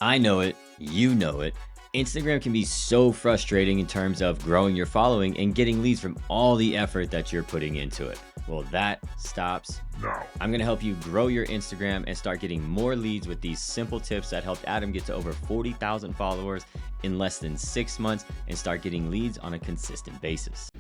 I know it, you know it. Instagram can be so frustrating in terms of growing your following and getting leads from all the effort that you're putting into it. Well, that stops now. I'm going to help you grow your Instagram and start getting more leads with these simple tips that helped Adam get to over 40,000 followers in less than 6 months and start getting leads on a consistent basis.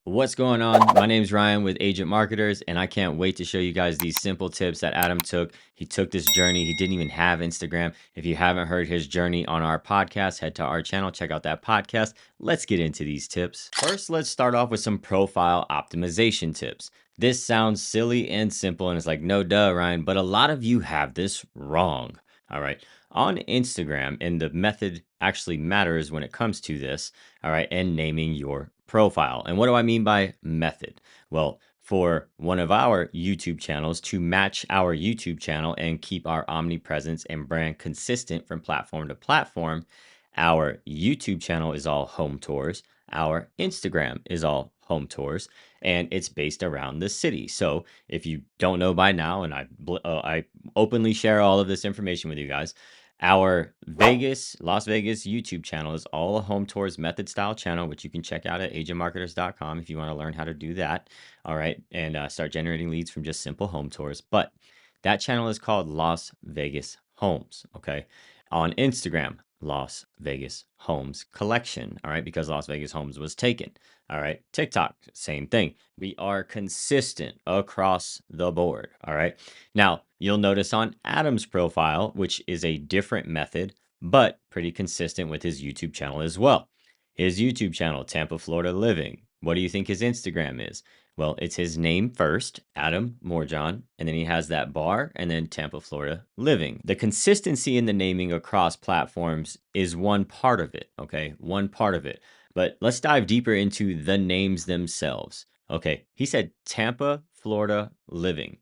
What's going on? My name is Ryan with Agent Marketers, and I can't wait to show you guys these simple tips that Adam took. He took this journey. He didn't even have Instagram. If you haven't heard his journey on our podcast, head to our channel, check out that podcast. Let's get into these tips. First, let's start off with some profile optimization tips. This sounds silly and simple, and it's like, no duh, Ryan, but a lot of you have this wrong. All right. On Instagram, and the method actually matters when it comes to this, all right, and naming your profile. And what do I mean by method? Well, for one of our YouTube channels to match our YouTube channel and keep our omnipresence and brand consistent from platform to platform, our YouTube channel is all home tours. Our Instagram is all home tours, and it's based around the city. So if you don't know by now, and I openly share all of this information with you guys, our Las Vegas YouTube channel is all a home tours method style channel, which you can check out at agentmarketers.com if you want to learn how to do that. All right. And start generating leads from just simple home tours. But that channel is called Las Vegas Homes. Okay. On Instagram, Las Vegas Homes Collection. All right. Because Las Vegas Homes was taken. All right. TikTok, same thing. We are consistent across the board. All right. Now, you'll notice on Adam's profile, which is a different method, but pretty consistent with his YouTube channel as well. His YouTube channel, Tampa, Florida Living. What do you think his Instagram is? Well, it's his name first, Adam Morjon, and then he has that bar, and then Tampa, Florida Living. The consistency in the naming across platforms is one part of it, okay? One part of it. But let's dive deeper into the names themselves. Okay, he said Tampa, Florida Living.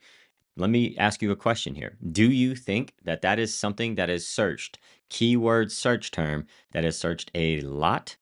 Let me ask you a question here. Do you think that that is something that is searched, keyword search term that is searched a lot?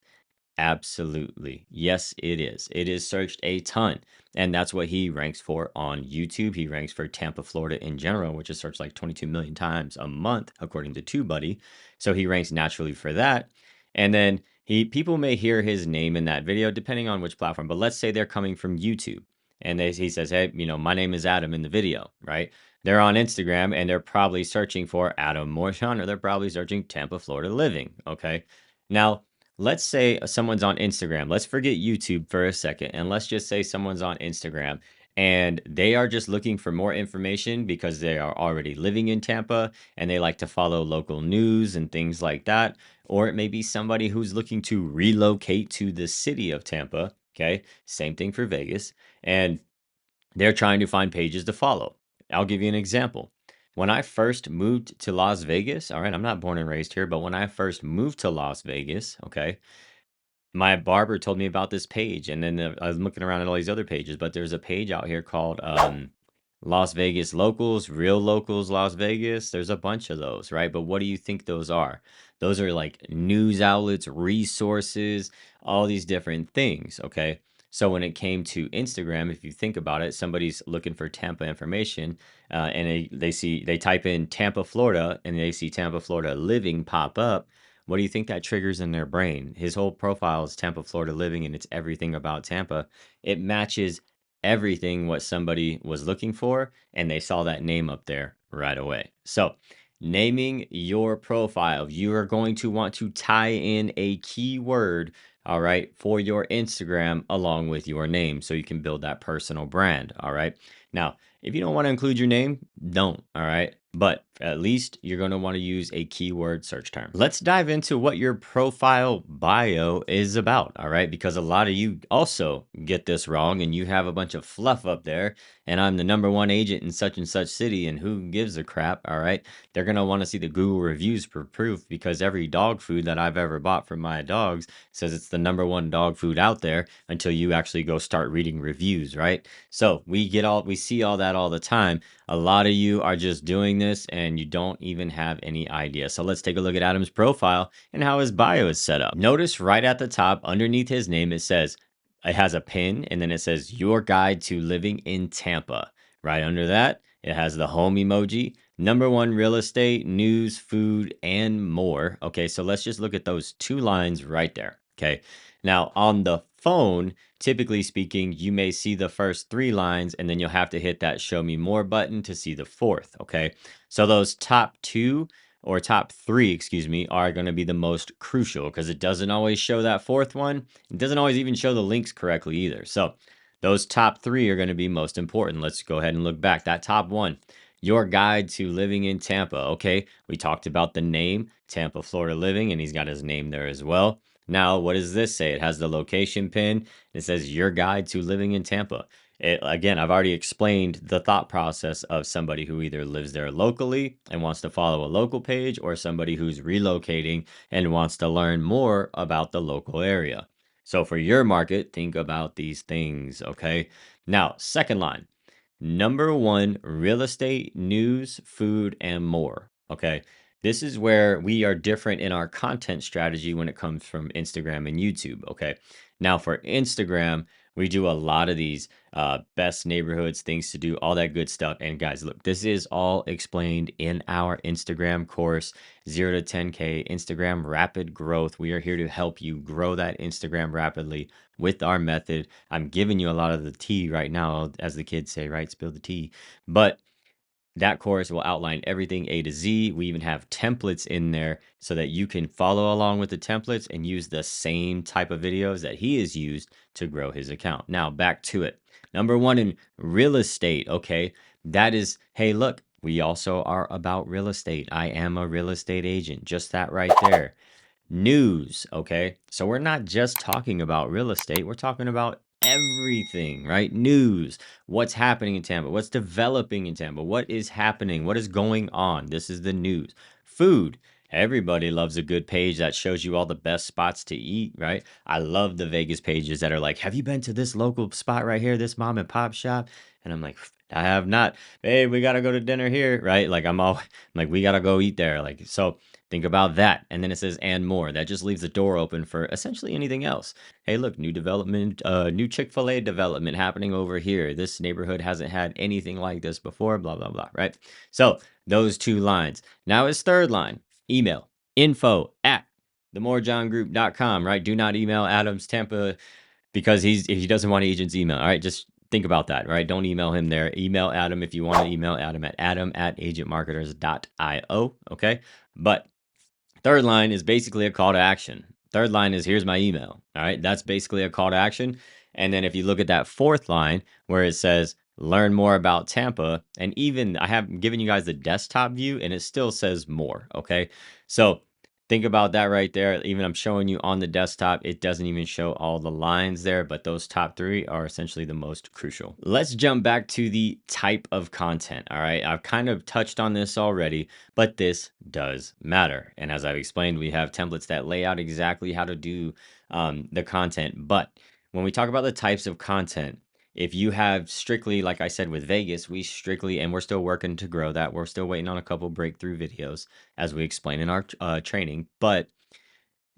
Absolutely. Yes, it is. It is searched a ton. And that's what he ranks for on YouTube. He ranks for Tampa, Florida in general, which is searched like 22 million times a month, according to TubeBuddy. So he ranks naturally for that. And then people may hear his name in that video, depending on which platform. But let's say they're coming from YouTube. And he says, hey, my name is Adam in the video, right? They're on Instagram and they're probably searching for Adam Morshon, or they're probably searching Tampa, Florida Living. Okay. Now, let's say someone's on Instagram. Let's forget YouTube for a second. And let's just say someone's on Instagram and they are just looking for more information because they are already living in Tampa and they like to follow local news and things like that. Or it may be somebody who's looking to relocate to the city of Tampa. Okay. Same thing for Vegas. And they're trying to find pages to follow. I'll give you an example. When I first moved to Las Vegas, all right, I'm not born and raised here, but when I first moved to Las Vegas, okay, my barber told me about this page, and then I was looking around at all these other pages, but there's a page out here called Las Vegas Locals, Real Locals Las Vegas. There's a bunch of those, right? But what do you think those are? Those are like news outlets, resources, all these different things, okay? So when it came to Instagram, if you think about it, somebody's looking for Tampa information, and they type in Tampa, Florida, and they see Tampa, Florida Living pop up. What do you think that triggers in their brain? His whole profile is Tampa, Florida Living, and it's everything about Tampa. It matches everything what somebody was looking for, and they saw that name up there right away. So, naming your profile, you are going to want to tie in a keyword, all right, for your Instagram along with your name so you can build that personal brand, all right? Now, if you don't want to include your name, don't, all right? But at least you're going to want to use a keyword search term. Let's dive into what your profile bio is about, all right? Because a lot of you also get this wrong and you have a bunch of fluff up there, and I'm the #1 agent in such and such city, and who gives a crap, all right? They're going to want to see the Google reviews for proof, because every dog food that I've ever bought for my dogs says it's the #1 dog food out there until you actually go start reading reviews, right? So we see all that all the time. A lot of you are just doing this and you don't even have any idea. So let's take a look at Adam's profile and how his bio is set up. Notice right at the top underneath his name, it has a pin, and then it says your guide to living in Tampa. Right under that, It has the home emoji. Number one, real estate, news, food, and more. Okay, so let's just look at those two lines right there. Okay, now on the phone, typically speaking, you may see the first three lines and then you'll have to hit that show me more button to see the fourth. Okay, so those top two or top three, excuse me, are going to be the most crucial because it doesn't always show that fourth one. It doesn't always even show the links correctly either. So those top three are going to be most important. Let's go ahead and look back. That top one, your guide to living in Tampa. Okay, we talked about the name, Tampa, Florida living, and he's got his name there as well. Now, what does this say? It has the location pin. It says your guide to living in Tampa. Again, I've already explained the thought process of somebody who either lives there locally and wants to follow a local page, or somebody who's relocating and wants to learn more about the local area. So for your market, think about these things, okay? Now, second line, number one, real estate, news, food, and more, okay? This is where we are different in our content strategy when it comes from Instagram and YouTube, okay? Now, for Instagram, we do a lot of these best neighborhoods, things to do, all that good stuff. And guys, look, this is all explained in our Instagram course, 0 to 10K Instagram Rapid Growth. We are here to help you grow that Instagram rapidly with our method. I'm giving you a lot of the tea right now, as the kids say, right? Spill the tea. But that course will outline everything A to Z. We even have templates in there so that you can follow along with the templates and use the same type of videos that he has used to grow his account. Now, back to it. Number one in real estate. Okay. That is, hey, look, we also are about real estate. I am a real estate agent. Just that right there. News, okay? So we're not just talking about real estate, we're talking about everything, right? News, what's happening in Tampa, what's developing in Tampa, what is happening, what is going on. This is the news. Food, everybody loves a good page that shows you all the best spots to eat, right? I love the Vegas pages that are like, have you been to this local spot right here, this mom and pop shop? And I'm like, I have not. Hey, we gotta go to dinner here, right? Like I'm like, we gotta go eat there. Like, so think about that. And then it says and more. That just leaves the door open for essentially anything else. Hey, look, new development, new Chick-fil-A development happening over here. This neighborhood hasn't had anything like this before, blah, blah, blah, right? So those two lines. Now his third line, email, info@themorejohngroup.com, right? Do not email Adams Tampa because he doesn't want agent's email. All right, just think about that, right? Don't email him there. Email Adam if you want to email Adam at adam@agentmarketers.io, okay? But third line is basically a call to action. Third line is here's my email. All right. That's basically a call to action. And then if you look at that fourth line where it says learn more about Tampa, and even I have given you guys the desktop view and it still says more. Okay. So think about that right there. Even I'm showing you on the desktop, it doesn't even show all the lines there, but those top three are essentially the most crucial. Let's jump back to the type of content. All right. I've kind of touched on this already, but this does matter. And as I've explained, we have templates that lay out exactly how to do the content. But when we talk about the types of content, if you have strictly, like I said with Vegas, we strictly, and we're still working to grow that. We're still waiting on a couple breakthrough videos as we explain in our training. But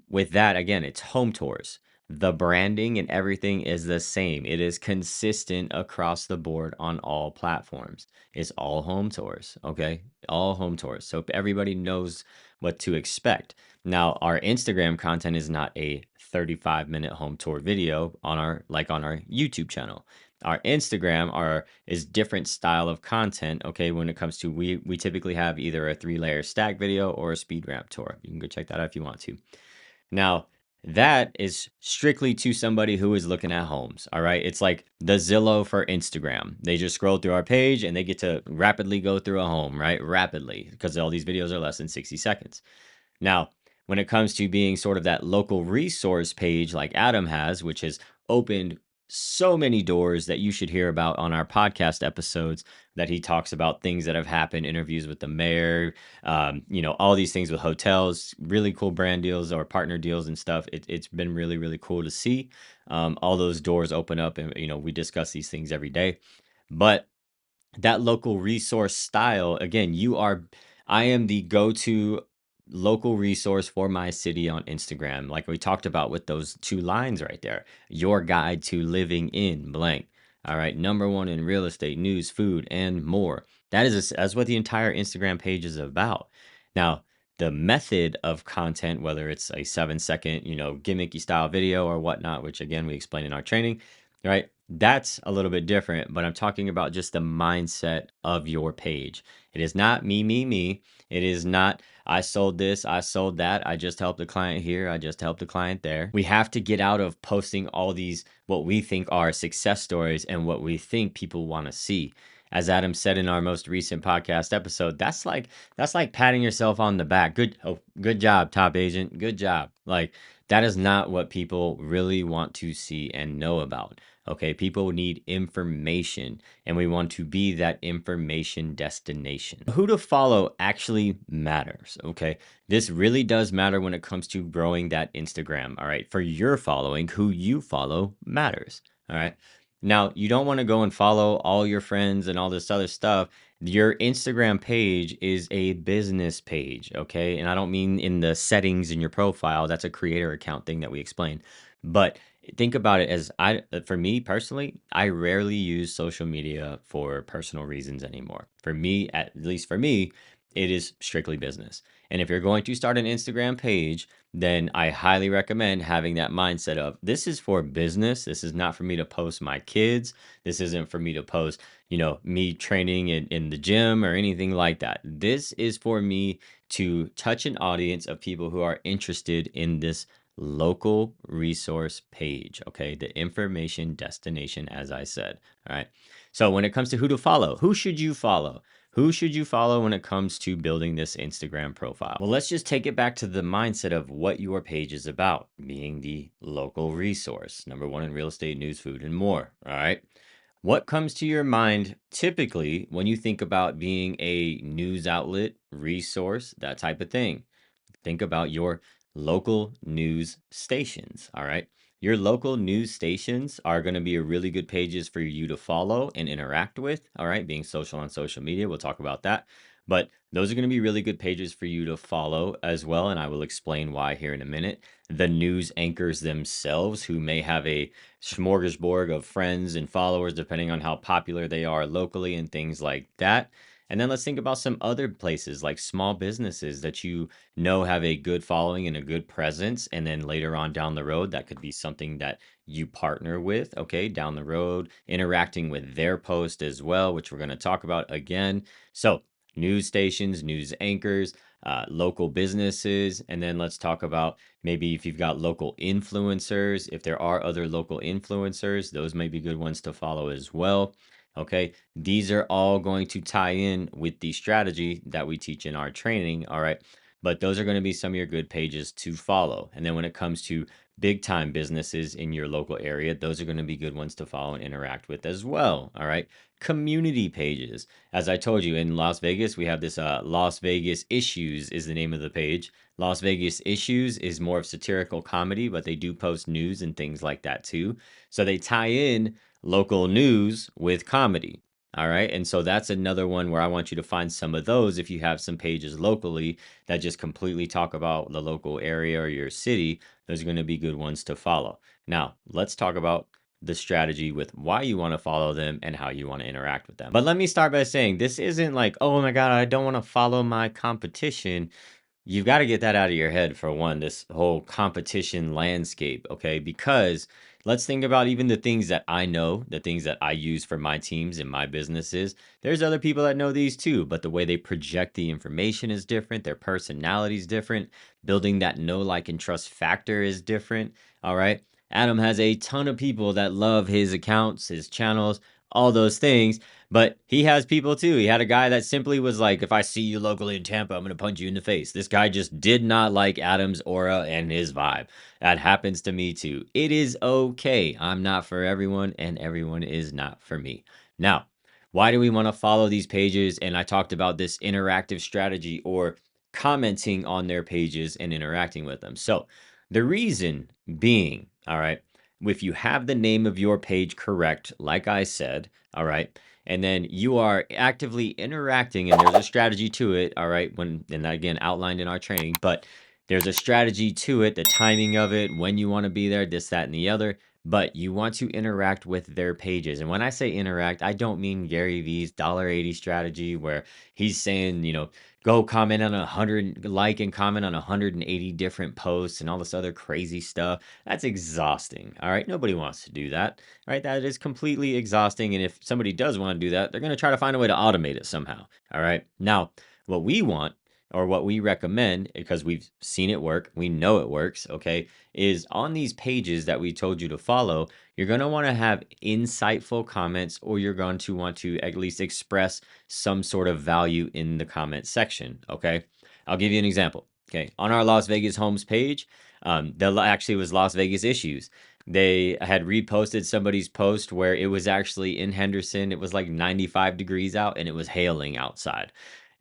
with that, again, it's home tours. The branding and everything is the same. It is consistent across the board on all platforms. It's all home tours, okay? All home tours. So everybody knows what to expect. Now, our Instagram content is not a 35-minute home tour video on our on our YouTube channel. Our Instagram is different style of content, okay, when it comes to we typically have either a 3-layer stack video or a speed ramp tour. You can go check that out if you want to. Now, that is strictly to somebody who is looking at homes. All right. It's like the Zillow for Instagram. They just scroll through our page and they get to rapidly go through a home, right? Rapidly, because all these videos are less than 60 seconds. Now, when it comes to being sort of that local resource page like Adam has, which has opened so many doors that you should hear about on our podcast episodes, that he talks about things that have happened, interviews with the mayor, all these things with hotels, really cool brand deals or partner deals and stuff. It's been really, really cool to see all those doors open up. And, we discuss these things every day. But that local resource style, again, I am the go-to local resource for my city on Instagram, like we talked about with those two lines right there. Your guide to living in blank. All right, number one in real estate, news, food, and more. That's what the entire Instagram page is about. Now, the method of content, whether it's a 7 second, gimmicky style video or whatnot, which again we explain in our training, right? That's a little bit different, but I'm talking about just the mindset of your page. It is not me, me, me. It is not I sold this, I sold that, I just helped a client here, I just helped a client there. We have to get out of posting all these what we think are success stories and what we think people want to see. As Adam said in our most recent podcast episode, that's like patting yourself on the back. Good job, top agent. Good job. Like that is not what people really want to see and know about. Okay, people need information and we want to be that information destination. Who to follow actually matters. Okay, this really does matter when it comes to growing that Instagram. All right, for your following, who you follow matters. All right. Now, you don't want to go and follow all your friends and all this other stuff. Your Instagram page is a business page, okay? And I don't mean in the settings in your profile. That's a creator account thing that we explained. But think about it as for me personally, I rarely use social media for personal reasons anymore. For me, at least for me, it is strictly business. And if you're going to start an Instagram page, then I highly recommend having that mindset of this is for business. This is not for me to post my kids. This isn't for me to post, me training in the gym or anything like that. This is for me to touch an audience of people who are interested in this local resource page. Okay. The information destination, as I said. All right. So when it comes to who to follow, who should you follow? Who should you follow when it comes to building this Instagram profile? Well, let's just take it back to the mindset of what your page is about, being the local resource, number one in real estate, news, food, and more. All right. What comes to your mind typically when you think about being a news outlet, resource, that type of thing? Think about your local news stations. All right. Your local news stations are going to be a really good pages for you to follow and interact with. All right. Being social on social media. We'll talk about that. But those are going to be really good pages for you to follow as well. And I will explain why here in a minute. The news anchors themselves, who may have a smorgasbord of friends and followers, depending on how popular they are locally and things like that. And then let's think about some other places like small businesses that you have a good following and a good presence. And then later on down the road, that could be something that you partner with, okay, down the road, interacting with their post as well, which we're going to talk about again. So, news stations, news anchors, local businesses. And then let's talk about maybe if you've got local influencers, if there are other local influencers, those may be good ones to follow as well. Okay, these are all going to tie in with the strategy that we teach in our training. All right. But those are going to be some of your good pages to follow. And then when it comes to big time businesses in your local area, those are going to be good ones to follow and interact with as well. All right. Community pages. As I told you, in Las Vegas, we have this Las Vegas Issues is the name of the page. Las Vegas Issues is more of satirical comedy, but they do post news and things like that too. So they tie in local news with comedy. All right. And so that's another one where I want you to find some of those if you have some pages locally that just completely talk about the local area or your city. Those are going to be good ones to follow. Now, let's talk about the strategy with why you want to follow them and how you want to interact with them. But let me start by saying this isn't like, oh my God, I don't want to follow my competition. You've got to get that out of your head for one, this whole competition landscape, okay? Because let's think about even the things that I know, the things that I use for my teams and my businesses. There's other people that know these too, but the way they project the information is different. Their personality is different. Building that know, like, and trust factor is different, all right? Adam has a ton of people that love his accounts, his channels, all those things. But he has people too. He had a guy that simply was like, if I see you locally in Tampa, I'm going to punch you in the face. This guy just did not like Adam's aura and his vibe. That happens to me too. It is okay. I'm not for everyone, and everyone is not for me. Now, why do we want to follow these pages? And I talked about this interactive strategy or commenting on their pages and interacting with them. So the reason being, all right, if you have the name of your page correct, like I said, all right, and then you are actively interacting, and there's a strategy to it, all right, and that again outlined in our training, but there's a strategy to it, the timing of it, when you want to be there, this, that, and the other. but you want to interact with their pages. And when I say interact, I don't mean Gary Vee's $80 strategy where he's saying, go comment on 100, like and comment on 180 different posts and all this other crazy stuff. That's exhausting. All right. Nobody wants to do that. All right. That is completely exhausting. And if somebody does want to do that, they're going to try to find a way to automate it somehow. All right. Now, what we want, or what we recommend, because we've seen it work, we know it works, okay, is on these pages that we told you to follow, you're going to want to have insightful comments, or you're going to want to at least express some sort of value in the comment section, okay? I'll give you an example. Okay, on our Las Vegas homes page, actually was Las Vegas issues. They had reposted somebody's post where it was actually in Henderson. It was like 95 degrees out and it was hailing outside.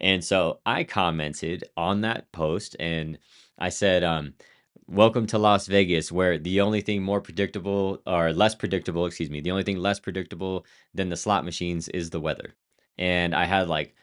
And so I commented on that post and I said, welcome to Las Vegas, where the only thing more predictable, or less predictable, excuse me, the only thing less predictable than the slot machines is the weather. And I had like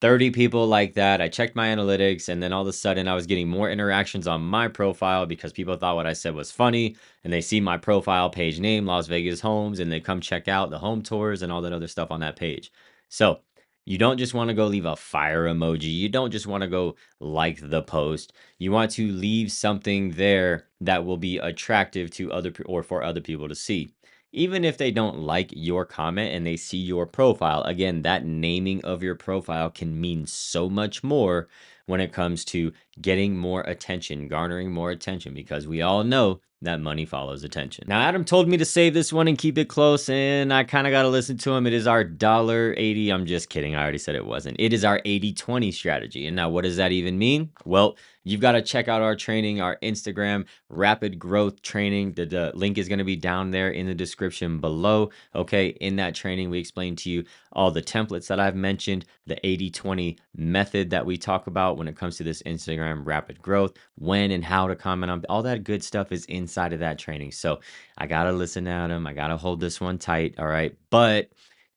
30 people like that. I checked my analytics, and then all of a sudden I was getting more interactions on my profile because people thought what I said was funny, and they see my profile page name, Las Vegas Homes, and they come check out the home tours and all that other stuff on that page. So you don't just want to go leave a fire emoji. You don't just want to go like the post. You want to leave something there that will be attractive to or for other people to see. Even if they don't like your comment and they see your profile, again, that naming of your profile can mean so much more when it comes to getting more attention, garnering more attention, because we all know that money follows attention. Now, Adam told me to save this one and keep it close, and I kind of got to listen to him. It is our $80. I'm just kidding. I already said it wasn't. It is our 80/20 strategy. And now, what does that even mean? Well, you've got to check out our training, our Instagram rapid growth training. The link is going to be down there in the description below. Okay, in that training, we explain to you all the templates that I've mentioned, the 80/20 method that we talk about when it comes to this Instagram rapid growth, when and how to comment on all that good stuff is inside of that training. So I got to listen at him. I got to hold this one tight. All right. But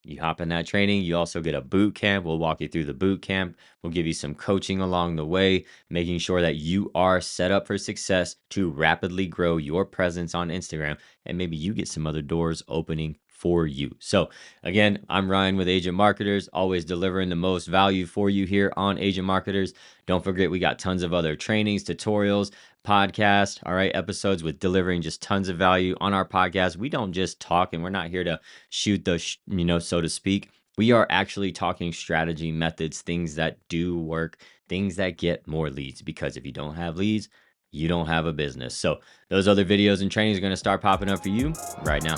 you hop in that training, you also get a boot camp. We'll walk you through the boot camp. We'll give you some coaching along the way, making sure that you are set up for success to rapidly grow your presence on Instagram. And maybe you get some other doors opening for you. So again, I'm Ryan with Agent Marketers, always delivering the most value for you here on Agent Marketers. Don't forget, we got tons of other trainings, tutorials, podcast, all right, episodes with delivering just tons of value on our podcast. We don't just talk, and we're not here to shoot the, so to speak. We are actually talking strategy, methods, things that do work, things that get more leads, because if you don't have leads, you don't have a business. So those other videos and trainings are going to start popping up for you right now.